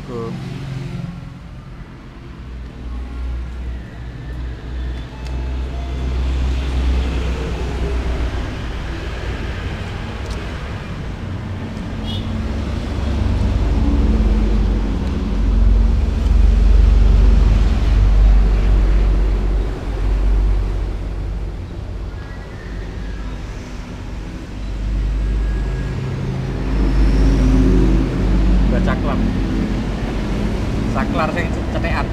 Assalamualaikum. Caklar. Saklar sing cetekan.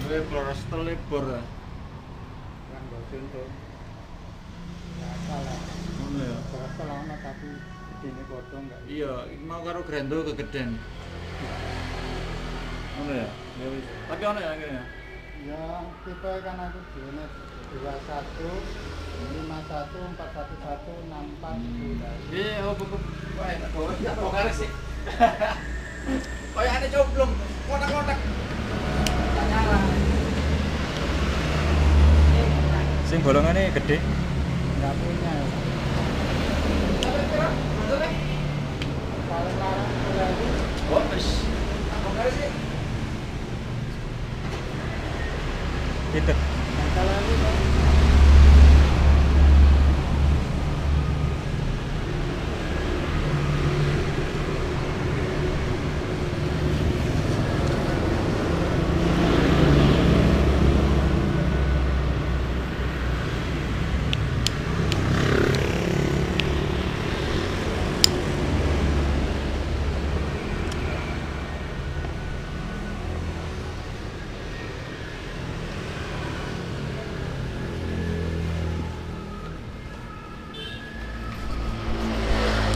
Lebor, lebor. Kan bosen tuh. Enggak salah. Ngono ya. Berasal ana tapi gedene potong enggak. Iya, mau karo Grando kegeden. Ngono ya. Ya wis. Tapi ono ya kene ya. Ya, tipe kan aku dene 21 51 411 64 Opo. Wah, tak bawa ya kok sih. Kayak ada coblong, kotak-kotak. Tak nyala. Sing bolongane gede. enggak punya. Paling larang lagi. Oh, wis. Apa sih? Itu.